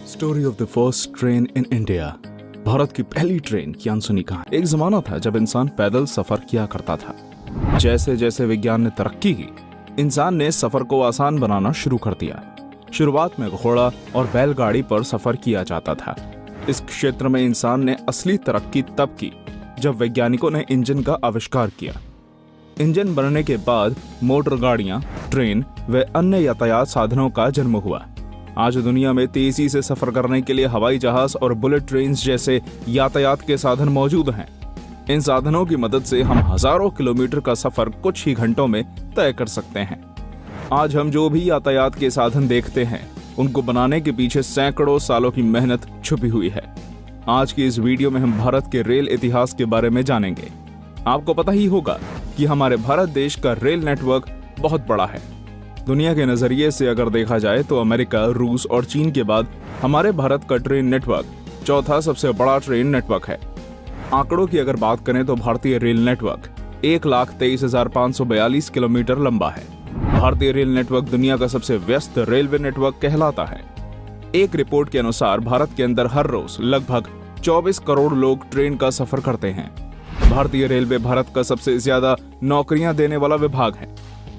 Story of the first train in India. Bharat की पहली train की अनसुनी कहानी। एक जमाना था जब इंसान पैदल सफर किया करता था। जैसे जैसे विज्ञान ने तरक्की की, इंसान ने सफर को आसान बनाना शुरू कर दिया। शुरुआत में घोड़ा और बैलगाड़ी पर सफर किया जाता था। इस क्षेत्र में इंसान ने असली तरक्की तब की जब वैज्ञानिकों ने इंजन का आविष्कार किया। इंजन बनने के बाद मोटर गाड़ियां, ट्रेन व अन्य यातायात साधनों का जन्म हुआ। आज दुनिया में तेजी से सफर करने के लिए हवाई जहाज और बुलेट ट्रेन जैसे यातायात के साधन मौजूद हैं। इन साधनों की मदद से हम हजारों किलोमीटर का सफर कुछ ही घंटों में तय कर सकते हैं। आज हम जो भी यातायात के साधन देखते हैं, उनको बनाने के पीछे सैकड़ों सालों की मेहनत छुपी हुई है। आज की इस वीडियो में हम भारत के रेल इतिहास के बारे में जानेंगे। आपको पता ही होगा कि हमारे भारत देश का रेल नेटवर्क बहुत बड़ा है। दुनिया के नजरिए से अगर देखा जाए तो अमेरिका, रूस और चीन के बाद हमारे भारत का ट्रेन नेटवर्क चौथा सबसे बड़ा ट्रेन नेटवर्क है। आंकड़ों की अगर बात करें तो भारतीय रेल नेटवर्क 1,23,542 किलोमीटर लंबा है। भारतीय रेल नेटवर्क दुनिया का सबसे व्यस्त रेलवे नेटवर्क कहलाता है। एक रिपोर्ट के अनुसार भारत के अंदर हर रोज लगभग 24 करोड़ लोग ट्रेन का सफर करते हैं। भारतीय रेलवे भारत का सबसे ज्यादा नौकरियां देने वाला विभाग है।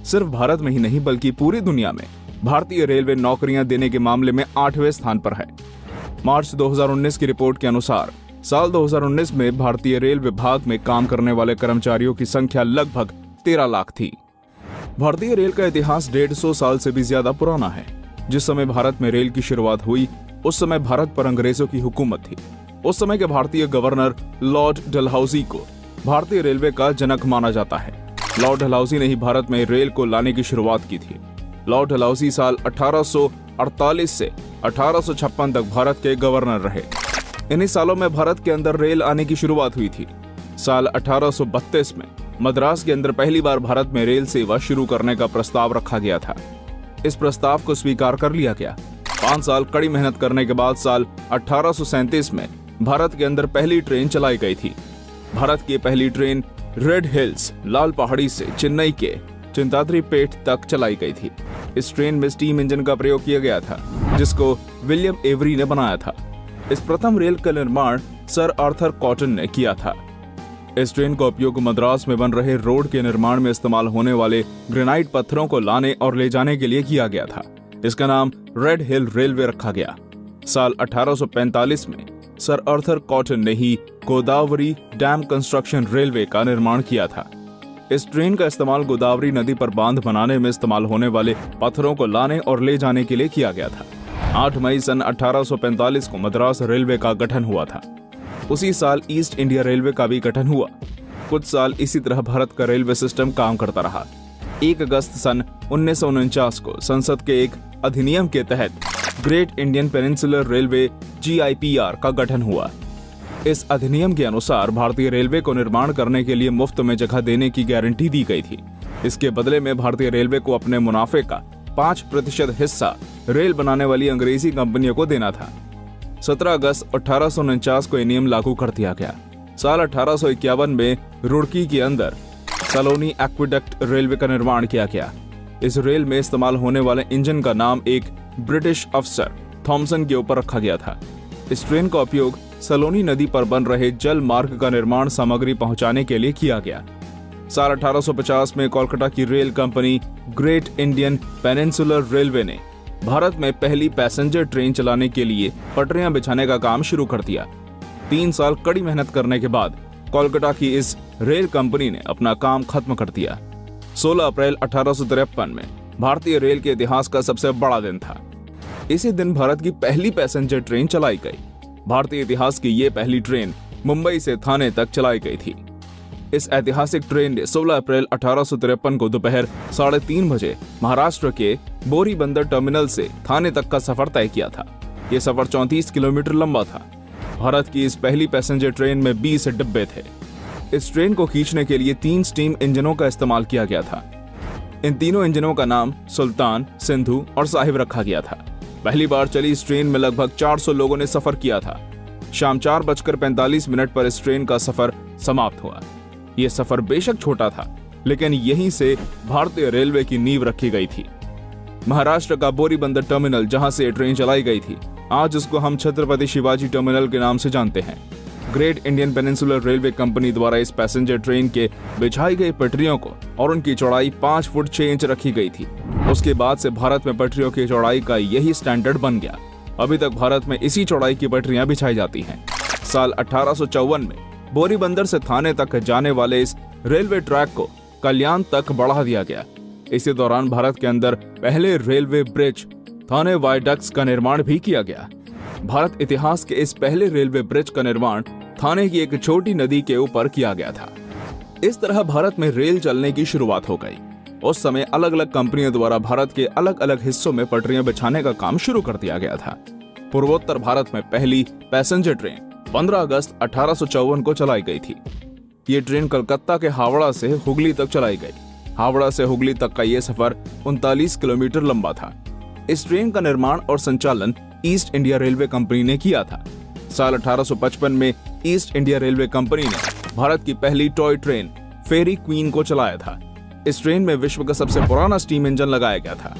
सिर्फ भारत में ही नहीं बल्कि पूरी दुनिया में भारतीय रेलवे नौकरियां देने के मामले में 8वें स्थान पर है। मार्च 2019 की रिपोर्ट के अनुसार साल 2019 में भारतीय रेल विभाग में काम करने वाले कर्मचारियों की संख्या लगभग 13 लाख थी। भारतीय रेल का इतिहास 150 साल से भी ज्यादा पुराना है। जिस समय भारत में रेल की शुरुआत हुई, उस समय भारत पर अंग्रेजों की हुकूमत थी। उस समय के भारतीय गवर्नर लॉर्ड डलहौजी को भारतीय रेलवे का जनक माना जाता है। लॉर्ड डलहौजी ने ही भारत में रेल को लाने की शुरुआत की थी। लॉर्ड डलहौजी साल 1848 से 1856 तक भारत के गवर्नर रहे। इन्हीं सालों में भारत के अंदर रेल आने की शुरुआत हुई थी। साल 1832 में मद्रास के अंदर पहली बार भारत में रेल सेवा शुरू करने का प्रस्ताव रखा गया था। इस प्रस्ताव को स्वीकार कर लिया गया। 5 साल कड़ी मेहनत करने के बाद साल 1837 में भारत के अंदर पहली ट्रेन चलाई गई थी। भारत की पहली ट्रेन रेड हिल्स, लाल पहाड़ी से चेन्नई के चिंताद्रीपेट तक चलाई गई थी। इस ट्रेन में स्टीम इंजन का प्रयोग किया गया था, जिसको विलियम एवरी ने बनाया था। इस प्रथम रेल का निर्माण सर आर्थर कॉटन ने किया था। इस ट्रेन का उपयोग मद्रास में बन रहे रोड के निर्माण में इस्तेमाल होने वाले ग्रेनाइट पत्थरों को लाने और ले जाने के लिए किया गया था। इसका नाम रेड हिल रेलवे रखा गया। साल 1845 में सर आर्थर कॉटन ने ही गोदावरी डैम कंस्ट्रक्शन रेलवे का निर्माण किया था। इस ट्रेन का इस्तेमाल गोदावरी नदी पर बांध बनाने में इस्तेमाल होने वाले पत्थरों को लाने और ले जाने के लिए किया गया था। 8 मई सन 1845 को मद्रास रेलवे का गठन हुआ था। उसी साल ईस्ट इंडिया रेलवे का भी गठन हुआ। कुछ साल इसी तरह भारत का रेलवे सिस्टम काम करता रहा। 1 अगस्त सन 1949 को संसद के एक अधिनियम के तहत great Indian peninsular railway GIPR का गठन हुआ। इस अधिनियम के अनुसार भारतीय रेलवे को निर्माण करने के लिए मुफ्त में जगह देने की गारंटी दी गई थी। इसके बदले में भारतीय रेलवे को अपने मुनाफे का 5% हिस्सा रेल बनाने वाली अंग्रेजी कंपनियों को देना था। 17 अगस्त 1849 को यह नियम लागू कर दिया गया। साल 1851 में रुड़की के अंदर सलोनी एक्विडक्ट रेलवे का निर्माण किया गया। इस रेल में इस्तेमाल होने वाले इंजन का नाम एक ब्रिटिश अफसर थॉमसन के ऊपर रखा गया था। इस ट्रेन का उपयोग सलोनी नदी पर बन रहे जल मार्ग का निर्माण सामग्री पहुंचाने के लिए किया गया। साल 1850 में कोलकाता की rail company great Indian peninsular railway ने भारत में पहली पैसेंजर ट्रेन चलाने के लिए पटरियां बिछाने का काम शुरू कर दिया। 3 साल कड़ी मेहनत करने के बाद कोलकाता की इस रेल कंपनी ने अपना काम खत्म कर दिया। 16 अप्रैल 1853 में भारतीय रेल के इतिहास का सबसे बड़ा दिन था। इसी दिन भारत की पहली पैसेंजर ट्रेन चलाई गई। भारतीय इतिहास की ये पहली ट्रेन मुंबई से थाने तक चलाई गई थी। इस ऐतिहासिक ट्रेन ने 16 अप्रैल 1853 को दोपहर 3:30 बजे महाराष्ट्र के बोरीबंदर टर्मिनल से थाने तक का सफर तय किया था। ये सफर 34 किलोमीटर लंबा था। भारत की इस पहली पैसेंजर ट्रेन में 20 डिब्बे थे। इस ट्रेन को खींचने के लिए 3 स्टीम इंजनों का इस्तेमाल किया गया था। इन तीनों इंजनों का नाम सुल्तान, सिंधु और साहिब रखा गया था। पहली बार चली इस ट्रेन में लगभग 400 लोगों ने सफर किया था। शाम 4:45 पर इस ट्रेन का सफर समाप्त हुआ। यह सफर बेशक छोटा था, लेकिन यहीं से भारतीय रेलवे की नींव रखी गई थी। महाराष्ट्र का बोरीबंदर टर्मिनल, जहां से ट्रेन चलाई गई थी, आज इसको हम छत्रपति शिवाजी टर्मिनल के नाम से जानते हैं। Great Indian peninsular railway company द्वारा इस पैसेंजर ट्रेन के बिछाई गई पटरियों को और उनकी चौड़ाई 5 फुट 6 इंच रखी गई थी। उसके बाद से भारत में पटरियों की चौड़ाई का यही स्टैंडर्ड बन गया। अभी तक भारत में इसी चौड़ाई की पटरियां बिछाई जाती हैं। साल 1854 में बोरीबंदर से थाने तक जाने वाले इस रेलवे ट्रैक को कल्याण तक बढ़ा दिया गया। इसी दौरान भारत के अंदर पहले रेलवे ब्रिज थाने वायडक्ट्स का निर्माण भी किया गया। भारत इतिहास के इस पहले रेलवे ब्रिज का निर्माण थाने की एक छोटी नदी के ऊपर किया गया था। इस तरह भारत में रेल चलने की शुरुआत हो गई। उस समय अलग अलग कंपनियों द्वारा भारत के अलग अलग हिस्सों में पटरियां बिछाने का काम शुरू कर दिया गया था। पूर्वोत्तर भारत में पहली पैसेंजर ट्रेन 15 अगस्त 1854 को चलाई गई थी। ये ट्रेन कलकत्ता के हावड़ा से हुगली तक चलाई गई। हावड़ा से हुगली तक का ये सफर 39 किलोमीटर लंबा था। इस ट्रेन का निर्माण और संचालन ईस्ट इंडिया रेलवे कंपनी ने किया था। साल 1855 में ईस्ट इंडिया रेलवे कंपनी ने भारत की पहली टॉय ट्रेन फेरी क्वीन को चलाया था। इस ट्रेन में विश्व का सबसे पुराना स्टीम इंजन लगाया गया था।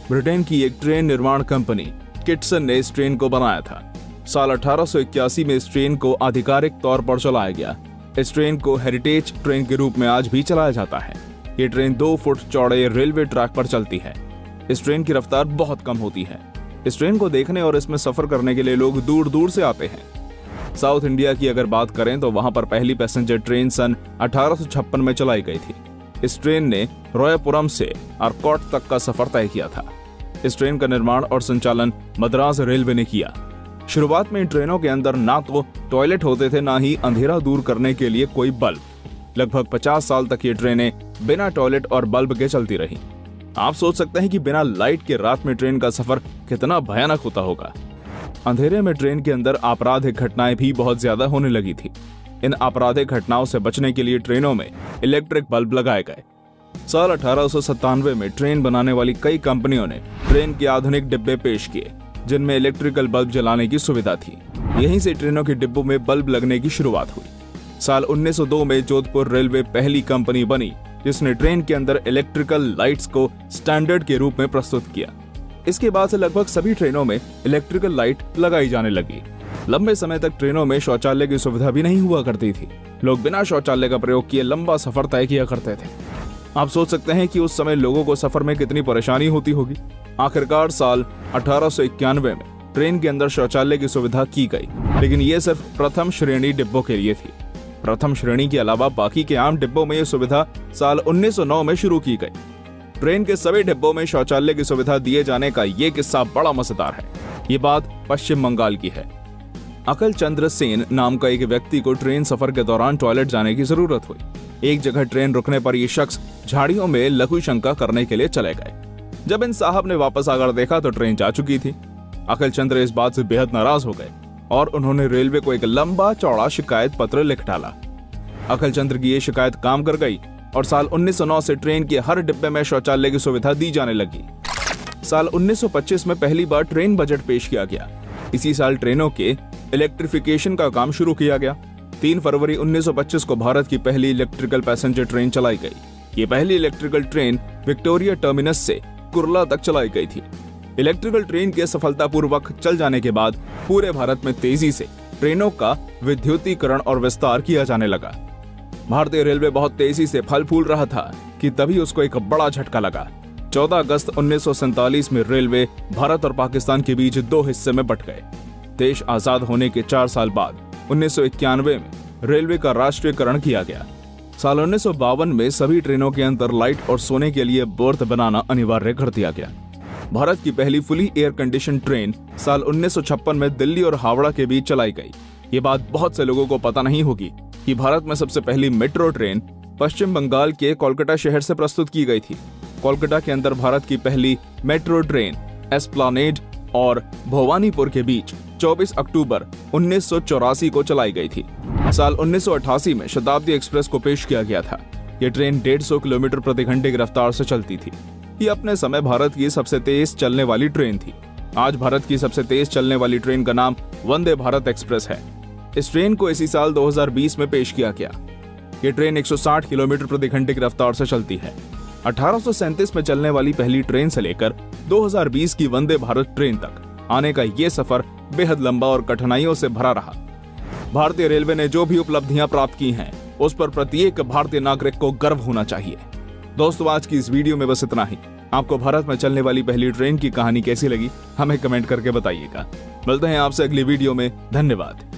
ब्रिटेन की एक ट्रेन निर्माण कंपनी किटसन ने इस ट्रेन को बनाया था। साल 1881 में इस ट्रेन को आधिकारिक तौर पर चलाया गया। इस ट्रेन को हेरिटेज ट्रेन के रूप में आज भी चलाया जाता है। ये ट्रेन 2 फुट चौड़े रेलवे ट्रैक पर चलती है। इस ट्रेन की रफ्तार बहुत कम होती है। इस ट्रेन को देखने और इसमें सफर करने के लिए लोग दूर दूर से आते हैं। साउथ इंडिया की अगर बात करें तो वहां पर पहली पैसेंजर ट्रेन सन 1856 में चलाई गई थी। इस ट्रेन ने रोयापुरम से आरकोट तक का सफर तय किया था। इस ट्रेन का निर्माण और संचालन मद्रास रेलवे ने किया। शुरुआत में इन ट्रेनों के अंदर ना तो टॉयलेट होते थे, ना ही अंधेरा दूर करने के लिए कोई बल्ब। लगभग 50 साल तक ये ट्रेनें बिना टॉयलेट और बल्ब के चलती रही। आप सोच सकते हैं कि बिना लाइट के रात में ट्रेन का सफर कितना भयानक होता होगा। अंधेरे में ट्रेन के अंदर आपराधिक घटनाएं भी बहुत ज्यादा होने लगी थी। इन आपराधिक घटनाओं से बचने के लिए ट्रेनों में इलेक्ट्रिक बल्ब लगाए गए। साल 1897 में ट्रेन बनाने वाली कई कंपनियों ने ट्रेन के आधुनिक डिब्बे पेश किए, जिनमें इलेक्ट्रिकल बल्ब जलाने की सुविधा थी। यहीं से ट्रेनों के डिब्बों में बल्ब लगने की शुरुआत हुई। साल 1902 में जोधपुर रेलवे पहली कंपनी बनी जिसने ट्रेन के अंदर इलेक्ट्रिकल लाइट्स को स्टैंडर्ड के रूप में प्रस्तुत किया। इसके बाद से लगभग सभी ट्रेनों में इलेक्ट्रिकल लाइट लगाई जाने लगी। लंबे समय तक ट्रेनों में शौचालय की सुविधा भी नहीं हुआ करती थी। लोग बिना शौचालय का प्रयोग किए लंबा सफर तय किया करते थे। आप सोच सकते हैं कि उस समय लोगों को सफर में कितनी परेशानी होती होगी। आखिरकार साल 1891 में ट्रेन के अंदर शौचालय की सुविधा की गई, लेकिन ये सिर्फ प्रथम श्रेणी डिब्बों के लिए थी। प्रथम श्रेणी के अलावा बाकी के आम डिब्बों में यह सुविधा साल 1909 में शुरू की गई। ट्रेन के सभी डिब्बों में शौचालय की सुविधा दिए जाने का ये किस्सा बड़ा मजेदार है। ये बात पश्चिम बंगाल की है। अकल चंद्र सेन नाम का एक व्यक्ति को ट्रेन सफर के दौरान टॉयलेट जाने की जरूरत हुई। एक जगह ट्रेन रुकने पर यह शख्स झाड़ियों में लघु शंका करने के लिए चले गए। जब इन साहब ने वापस आकर देखा तो ट्रेन जा चुकी थी। अकल चंद्र इस बात से बेहद नाराज हो गए और उन्होंने रेलवे को एक लंबा चौड़ा शिकायत पत्र लिख डाला। अकल चंद्र की ये शिकायत काम कर गई और साल 1909 से ट्रेन के हर डिब्बे में शौचालय की सुविधा दी जाने लगी। साल 1925 में पहली बार ट्रेन बजट पेश किया गया। इसी साल ट्रेनों के इलेक्ट्रिफिकेशन का काम शुरू किया गया। 3 फरवरी 1925 को भारत की पहली इलेक्ट्रिकल पैसेंजर ट्रेन चलाई गई। ये पहली इलेक्ट्रिकल ट्रेन विक्टोरिया टर्मिनस से कुर्ला तक चलाई गई थी। इलेक्ट्रिकल ट्रेन के सफलतापूर्वक चल जाने के बाद पूरे भारत में तेजी से ट्रेनों का विद्युतीकरण और विस्तार किया जाने लगा। भारतीय रेलवे बहुत तेजी से फल फूल रहा था कि तभी उसको एक बड़ा झटका लगा। 14 अगस्त 1947 में रेलवे भारत और पाकिस्तान के बीच 2 हिस्से में बंट गए। देश आजाद होने के 4 साल बाद 1991 में रेलवे का राष्ट्रीयकरण किया गया। साल 1952 में सभी ट्रेनों के अंदर लाइट और सोने के लिए बर्थ बनाना अनिवार्य कर दिया गया। भारत की पहली फुली एयर कंडीशन ट्रेन साल 1956 में दिल्ली और हावड़ा के बीच चलाई गई। ये बात बहुत से लोगों को पता नहीं होगी कि भारत में सबसे पहली मेट्रो ट्रेन पश्चिम बंगाल के कोलकाता शहर से प्रस्तुत की गई थी। कोलकाता के अंदर भारत की पहली मेट्रो ट्रेन एस्प्लानेड और भवानीपुर के बीच 24 अक्टूबर 1984 को चलाई गई थी। साल 1988 में शताब्दी एक्सप्रेस को पेश किया गया था। यह ट्रेन 150 किलोमीटर प्रति घंटे की रफ्तार से चलती थी। ये अपने समय भारत की सबसे तेज चलने वाली ट्रेन थी। आज भारत की सबसे तेज चलने वाली ट्रेन का नाम वंदे भारत एक्सप्रेस है। इस ट्रेन को इसी साल 2020 में पेश किया गया। ये ट्रेन 160 किलोमीटर प्रति घंटे की रफ्तार से चलती है। 1837 में चलने वाली पहली ट्रेन से लेकर 2020 की वंदे भारत ट्रेन तक आने का ये सफर बेहद लंबा और कठिनाइयों से भरा रहा। भारतीय रेलवे ने जो भी उपलब्धियां प्राप्त की हैं, उस पर प्रत्येक भारतीय नागरिक को गर्व होना चाहिए। दोस्तों, आज की इस वीडियो में बस इतना ही। आपको भारत में चलने वाली पहली ट्रेन की कहानी कैसी लगी, हमें कमेंट करके बताइएगा। मिलते हैं आपसे अगली वीडियो में। धन्यवाद।